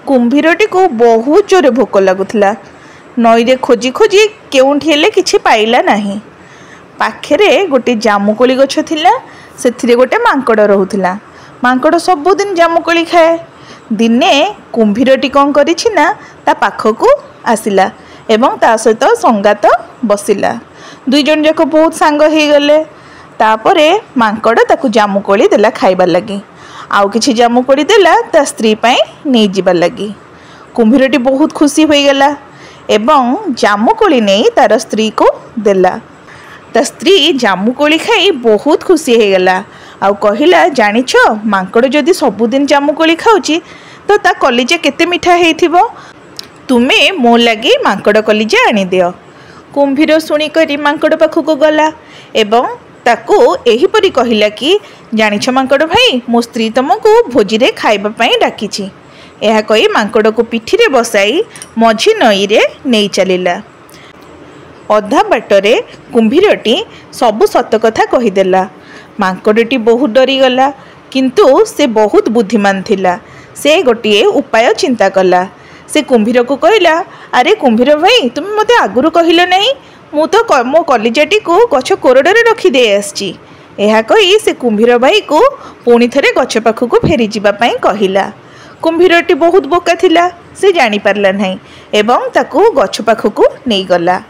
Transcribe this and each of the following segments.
कुंभीरटी को बहुत जोरे भोक लगुला। नईरे खोजी खोजी केउठी हेले किछि पाइला नाही। पाखेरे गोटे जामुकोली गछ थिला, सेथिरे गोटे मांकड़ रहुथिला। मांकड़ सबुदिन जामुकोली खाए। दिने कुंभीरटी कौन करिछि ना ता पाखकू आसिला एवं ता सहित संगात बसिला। दुई जन जाक बहुत सांग हो गले। तापरे मांकड़ ताकू जामुकोली देला खाइबार लगी। आउ किछि जामुकोली देला ता स्त्री पाई नहीं जिबार लगी। कुंभीरटी बहुत खुशी हो गला एवं जामुकोली नहीं तार स्त्री को देला। ता स्त्री जामुकोली खाई बहुत खुशी हो गला। आउ कहिला, जानिछ मांकड़ जदि सबुदिन जामुकोली खाउची तो ता कलिजा केते मिठा हेइथिबो। तुमे मो लगी मांकड़ कलिजा आनी दियो। कुंभीर शुणिक मांकड़ पाखक गला एवं ताकू एहीपरि कहिला कि जानिछ मांकड़ भाई, मो स्त्री तुमको भोजी रे खाइबा पई डाकिछि। यह कही मांकड़ को पिठी रे बसाई मझी नई रे नहीं चलिला। अधा बाटरे कुंभीरटी सबु सत कथा कहीदेला। मांकड़टी बहुत डरीगला, किंतु से बहुत बुद्धिमान थिला। से गोटे उपाय चिंता कला। से कुंभीर को कहला, अरे कुंभीर भाई, तुम मते आगुरु कहिलो नहीं, मु तो मो कलिजाटी को गछ कोरडरे रखी दे आसची। यह कही से कुंभीर भाई को पुणी थरे गछ पाखक फेरी जिबा पई कहिला। कुंभीरटी बहुत बोका थिला, से जानी पारला नहीं एवं ताकू गछ पाखक नहीं गला।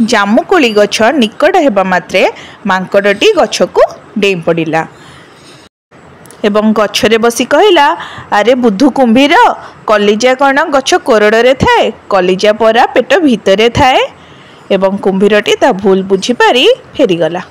जामुकोली गछ निकट हेबा मात्रे मांकड़टी गछ को डेई पड़िला एवं गछरे बसी कहला, अरे बुद्धू कुंभीर, कलिजा कण गछ कोरडरे थाए, कलिजा परा पेट भितरे थाए। एवं कुंभीरटी ता भूल बुझी पारी फेरीगला।